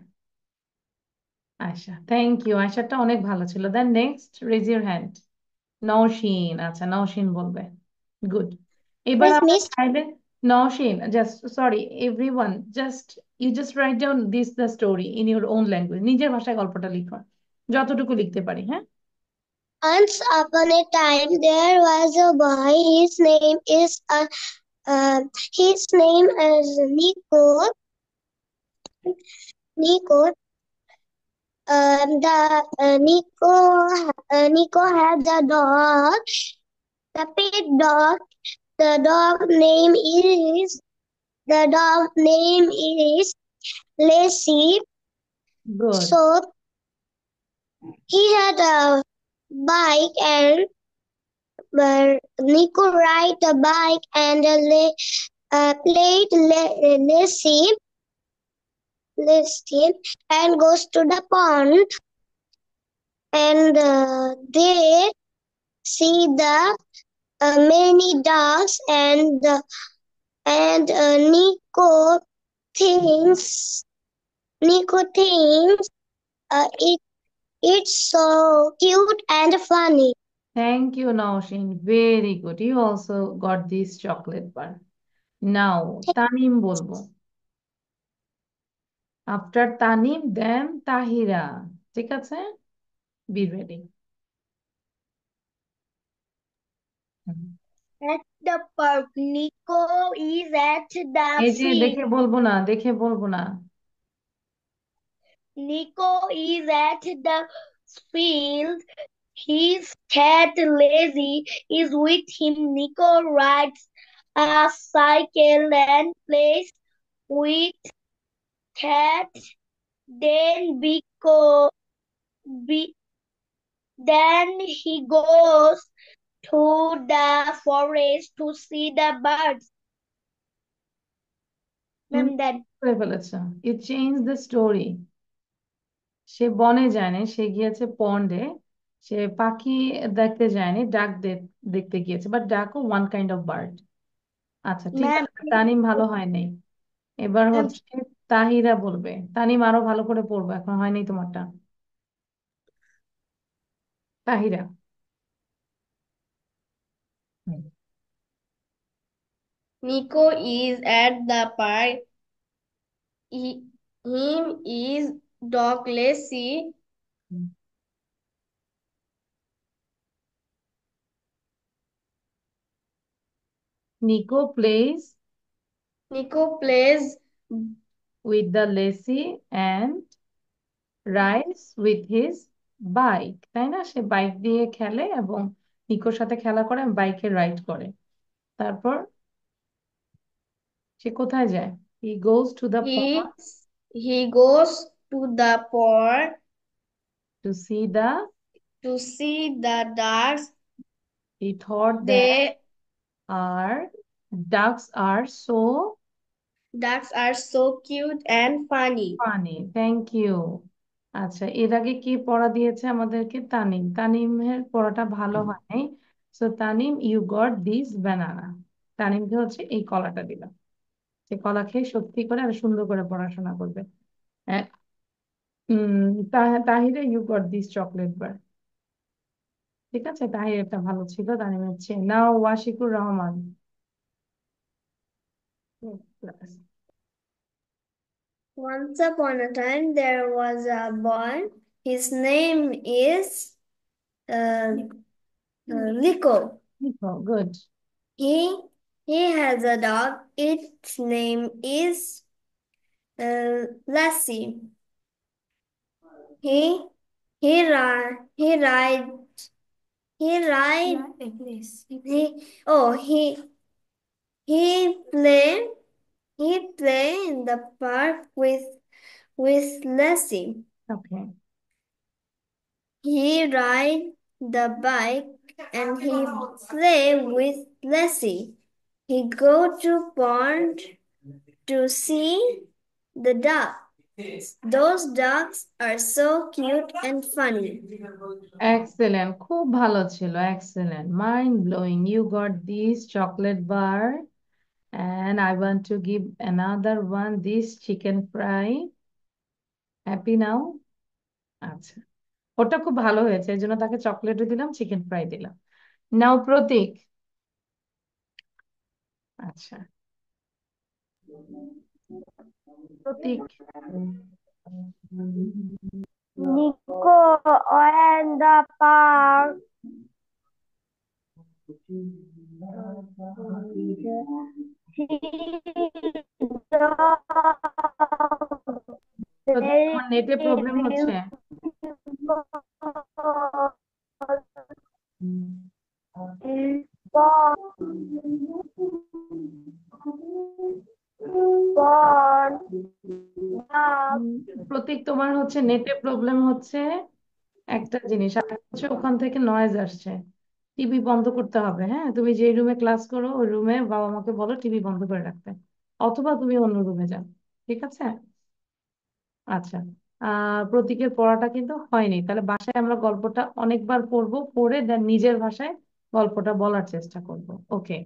Asha, thank you. আশাটা অনেক ভালো ছিল। Then next, raise your hand. Naushin. আচ্ছা, নওশিন বলবে। Good. এবার Yes, আমরা Miss. চাইলে Naushin, just sorry everyone, just you just write down this the story in your own language. নিজের ভাষায় গল্পটা লিখো, যতটুকু লিখতে পারি। হ্যাঁ, Once upon a time, there was a boy. His name is Nico. Nico. Nico had a dog, the pet dog. The dog name is Lacey. Good. So he had a bike and Nico ride the bike and played Lacey and goes to the pond and they see the many dogs and Nico thinks it's so cute and funny. Thank you Nowshin, very good. You also got this chocolate bar. Now Tanim বলবো। After Tanim then Tahira. ঠিক আছে, be ready. At the park, Nico is at the এই যে field. দেখে বলবো না, দেখে বলবো না। Nico is at the field. His cat Lazy is with him. Nico rides a cycle and plays with cat. Then be, then he goes to the forest to see the birds. তুমি Ma'am, then করে ফেলেছ। You change the story. সে বনে যায়নি, সে গিয়েছে পন্ডে। সে পাখি দেখতে যায়নি, ডাক দেখতে গিয়েছে। বাট ডাকও ওয়ান কাইন্ড অফ বার্ড। আচ্ছা, ঠিক ma'am, আছে, তানিম ভালো হয়নি। এবার ma'am, হচ্ছে তাহিরা বলবে। তানিম আরো ভালো করে পড়বে, এখন হয়নি তোমারটা। তাহিরা। হুম। Nico is at the park. Him is dog Lacy. Nico plays Nico plays with the Lacy and rides with his bike. তাই না, সে বাইক দিয়ে খেলে এবং নিকোর সাথে খেলা করে, বাইকে রাইড করে। তারপর সে কোথায় যায়? He goes to the he pond he goes to the pond to see the, to see the ducks. He thought that The are ducks are so ducks are so cute and funny. Funny. Thank you. আচ্ছা, এর আগে কি পড়া দিয়েছে আমাদেরকে? তানিম। তানিমের পড়াটা ভালো হয় নাই। So Tanim, you got this banana. তানিমকে হচ্ছে এই কলাটা দিলাম। সে কলা খেয়ে সত্যি করে আর সুন্দর করে পড়াশোনা করবে। হ্যাঁ, তাহিরে, you got this chocolate bar. ঠিক আছে, তাহিরেরটা ভালো ছিল তানিমের চেয়ে। নাও Washikur Rahman. Once upon a time, there was a boy. His name is Rico. Good. He he has a dog. Its name is Lassie. He he ride he ride he ride he he play he play in the park with Lassie. Okay. He ride the bike and he play with Lassie. He go to pond to see the duck. Those ducks are so cute and funny. Excellent. খুব ভালো ছিল। Excellent. Mind blowing. You got this chocolate bar and I want to give another one this chicken fry. Happy now? আচ্ছা, ওটা খুব ভালো হয়েছে, এই জন্য তাকে চকলেটও দিলাম, চিকেন ফ্রাই দিলাম। নাও প্রতীক। আচ্ছা, প্রতীক। Nico and the park. প্রতীক, তোমার নেটে প্রবলেম হচ্ছে। প্রতীক, তোমার হচ্ছে নেটে প্রবলেম হচ্ছে একটা জিনিস, আর হচ্ছে ওখান থেকে নয়েজ আসছে। টিভি বন্ধ করতে হবে। হ্যাঁ, তুমি যে রুমে ক্লাস করো ওই রুমে বাবা মাকে বলো টিভি বন্ধ করে রাখতে, অথবা তুমি অন্য রুমে যাও। ঠিক আছে? আচ্ছা, প্রতীকের পড়াটা কিন্তু হয়নি, তাহলে বাসায় আমরা গল্পটা অনেকবার পড়বো, পড়ে দেন নিজের ভাষায় গল্পটা বলার চেষ্টা করব। Okay,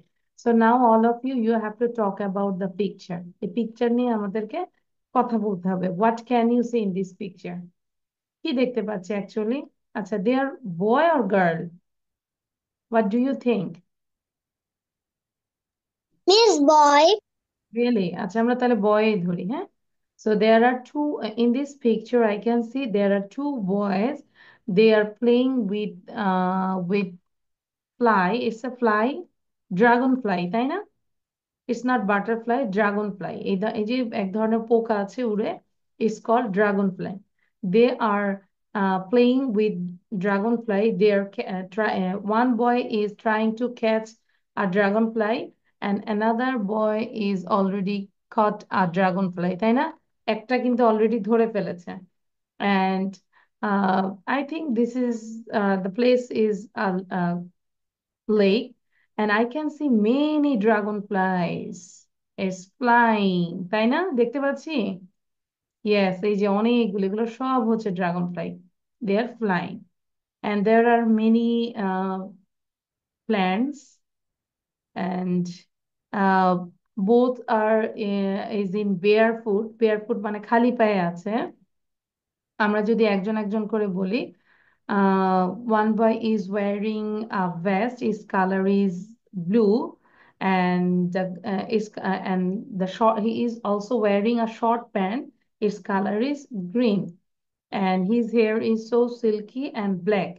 so now all of you you have to talk about the picture. এই পিকচার নিয়ে আমাদেরকে কথা বলতে হবে। What can you see in this picture? কি দেখতে পাচ্ছি অ্যাকচুয়ালি? আচ্ছা, they are boy or girl? What do you think? Miss Boy. Really? আচ্ছা, আমরা তাহলে বয় ধরি। হ্যাঁ, so there are two in this picture I can see there are two boys. They are playing with fly. It's a fly, dragonfly, তাই না? It's not butterfly, dragonfly. এই যে এক ধরনের পোকা আছে উড়ে, it's called dragonfly. They are playing with dragonfly. They are one boy is trying to catch a dragonfly and another boy is already caught a dragonfly, তাই না? একটা কিন্তু অলরেডি ধরে ফেলেছে। And I think this is the place is a lake and I can see many dragonflies is flying, তাই না? দেখতে পাচ্ছি। Yes, এই যে অনেকগুলো, এগুলো সব হচ্ছে dragonfly. They are flying and there are many plants and uh, both are is in barefoot. Barefoot মানে খালি পায়ে আছে। আমরা যদি একজন একজন করে বলি, one boy is wearing a vest, his color is blue, and the short he is also wearing a short pant, his color is green, and his hair is so silky and black.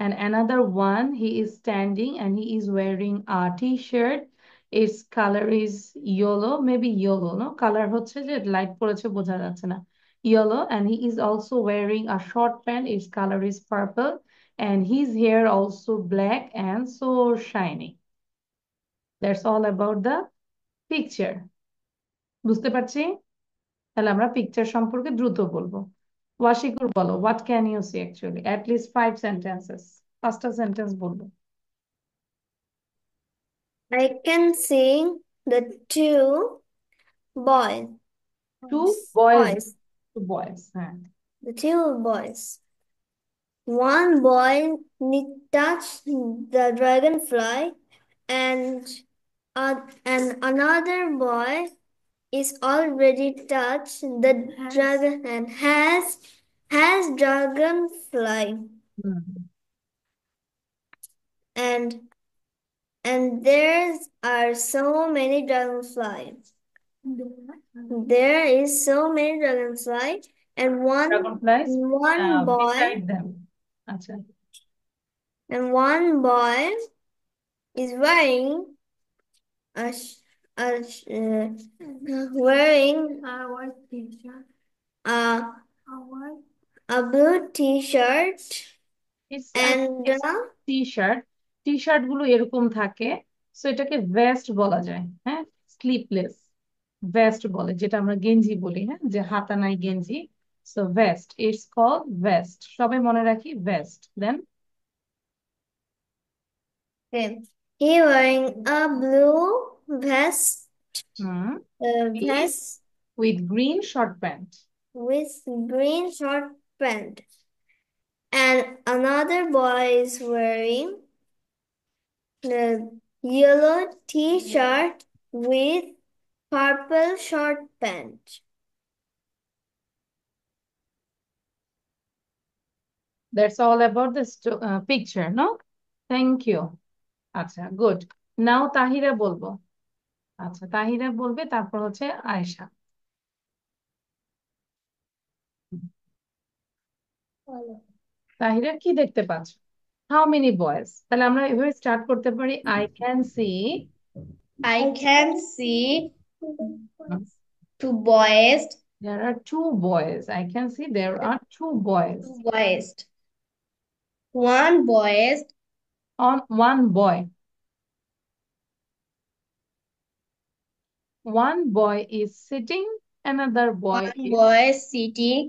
And another one, he is standing and he is wearing a t-shirt, its color is yellow, maybe yellow, no color হচ্ছে যে light পড়েছে বোঝা যাচ্ছে না, yellow, and he is also wearing a short pant, its color is purple, and his hair also black and so shiny. That's all about the picture. বুঝতে পারছি? তাহলে আমরা পিকচার সম্পর্কে দ্রুত বলবো। ওয়াশিকুর বলো, what can you see actually, at least 5 sentences, 5টা sentence বলবো। I can see the two boys. Two boys, Boys. Two boys, হ্যাঁ। The two boys. One boy touched the dragonfly, and and another boy is already touched the dragon and has dragonfly. Hmm, and there are so many dragonflies. There is so many dragonflies, and Dragonflies one boy beside them. আচ্ছা and one boy is wearing a sh- a sh- wearing what t-shirt? A blue t-shirt It's and T shirt T shirt গুলো এরকম থাকে so এটাকে vest বলা যায় হ্যাঁ sleepless vest বলে যেটা আমরা গেঞ্জি বলি হ্যাঁ যে হাতা নাই গেঞ্জি so vest it's called vest সবাই মনে রাখি vest then he wearing a blue vest hmm vest with green short pant with green short pant, and another boy is wearing the yellow t-shirt with purple short pant. That's all about this picture, no? Thank you. আচ্ছা good now Tahira বলবো আচ্ছা তাহিরা বলবে তারপর হচ্ছে আয়েশা তাহিরা কি দেখতে পাচ্ছ how many boys তাহলে আমরা এভাবে স্টার্ট করতে পারি I can see I can see two boys. there are two boys I can see there are two boys Two boys. One boy on one boy is sitting another boy one is boy sitting,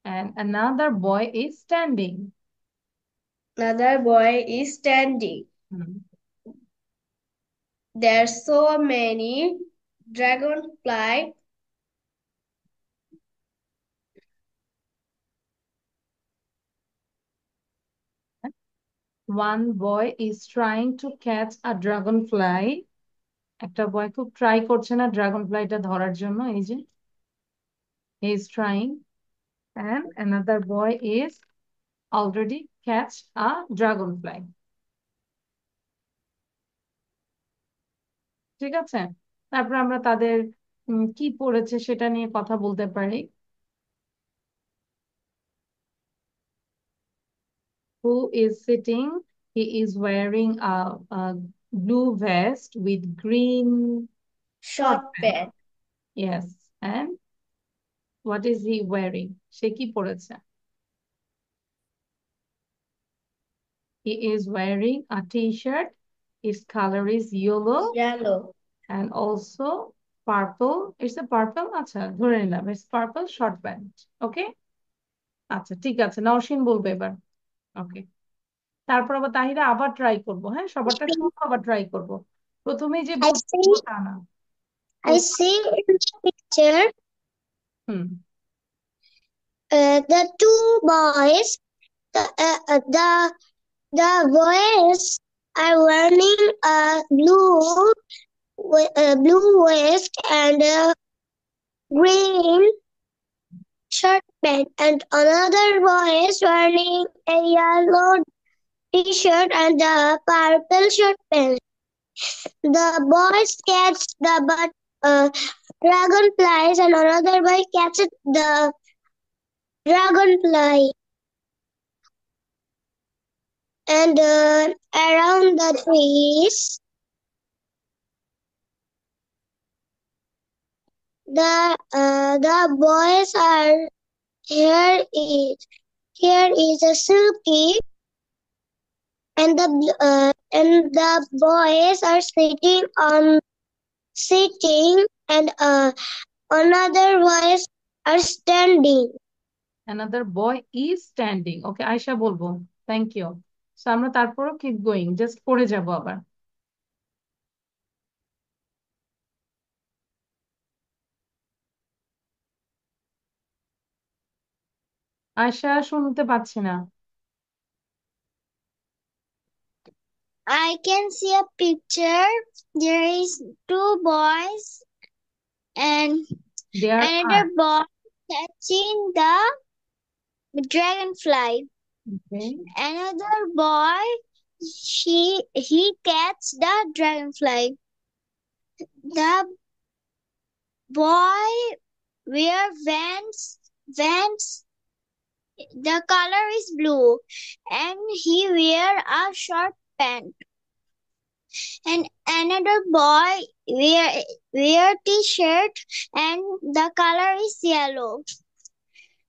and another boy is standing another boy is standing. Hmm. There's so many dragonfly. One boy is trying to catch a dragonfly একটা বয় খুব try করছে না ড্রাগনফ্লাইটা ধরার জন্য এই যে he is trying and another boy is already catch a dragonfly ঠিক আছে তারপর আমরা তাদের কি পড়েছে সেটা নিয়ে কথা বলতে পারি who is sitting he is wearing a blue vest with green Short pant. yes and what is he wearing সে কি পড়েছে he is wearing a t-shirt its color is yellow Yellow. and also purple it's a purple আচ্ছা ধরে নিলাম it's purple short pant okay আচ্ছা ঠিক আছে নওশিন বলবে এবার ওকে তারপর আবার তাহিরা আবার ট্রাই করব হ্যাঁ সবারটা শুনবো আবার ট্রাই করব প্রথমেই যে I বলবো see, তা না I see in the picture hmm the two boys, the boys are wearing a blue vest and a green shirt pant, and another boy is wearing a yellow t-shirt and a purple shirt pant. The boys catch the dragonflies, and another boy catches the dragonfly. And around the trees, the boys are here is a silky, and the boys are sitting, and another boys are standing. another boy is standing ওকে আয়শা বলবো thank you so আমরা তারপরও keep going just পড়ে যাব আবার আয়শা শুনতে পাচ্ছি না I can see a picture. There is two boys and there another are boy catching the dragonfly. okay Another boy he catch the dragonfly. The boy wear vans. The color is blue, and he wear a short pant. And another boy wear t-shirt, and the color is yellow.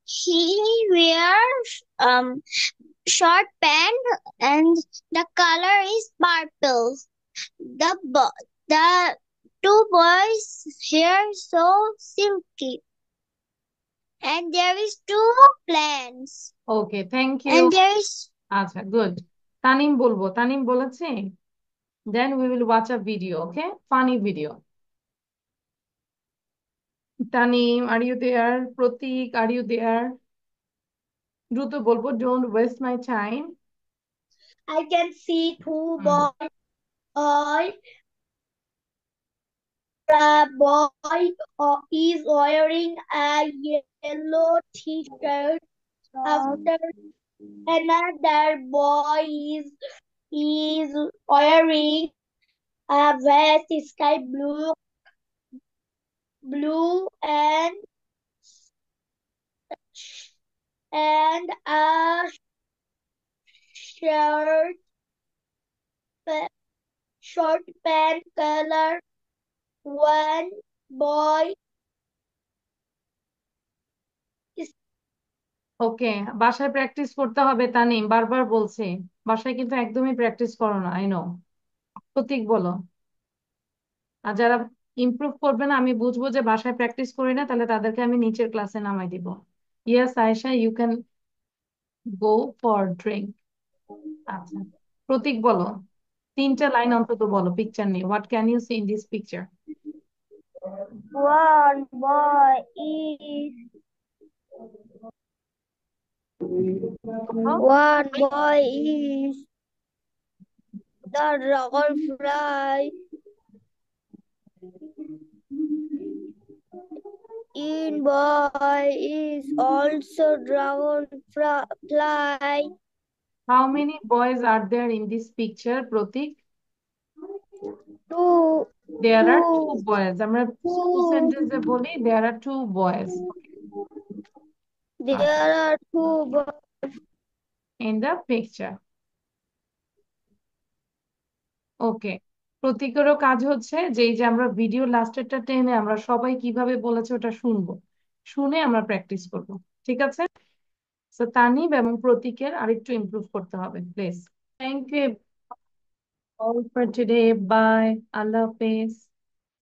He wears short pant, and the color is purple. The two boys' hair so silky, and there is two plants, okay, thank you. and there is আচ্ছা, good. Tanim বলবো, তানিম বলেছে। Then we will watch a video, okay, funny video. Tanim, are you there? Pratik, are you there? দ্রুত বলবো, don't waste my time. I can see two boys. The boy is wearing a yellow t-shirt. After another boy is wearing a vest sky blue and a shirt short pant color. One boy is ওকে, বাসায় practice করতে হবে তানিম, বারবার বলছে। বাসায় কিন্তু একদমই practice করো না, আই নো। প্রতীক বলো। আর যারা ইমপ্রুভ করবে না, আমি বুঝবো যে বাসায় প্র্যাকটিস করি না, তাহলে তাদেরকে আমি নিচের ক্লাসে নামাই দিব। Yes Ayesha, you can go for drink. আচ্ছা, প্রতীক বলো, তিনটা লাইন অন্তত বলো পিকচার নিয়ে। What can you see in this picture? one boy is the dragonfly. In boy is also dragonfly. How many boys are there in this picture, Pratik? Two. There are two boys. আমরা full sentence এ বলি there are two boys There are two boys. in the picture. ওকে, প্রতীকেরও কাজ হচ্ছে যে এই যে আমরা video লাস্টেরটা টেনে আমরা সবাই কিভাবে বলেছে ওটা শুনবো, শুনে আমরা প্র্যাকটিস করব। ঠিক আছে? তো তানিব এবং প্রতীকের আরেকটু ইমপ্রুভ করতে হবে, please. Thank you all for today. Bye, Allah হাফেজ।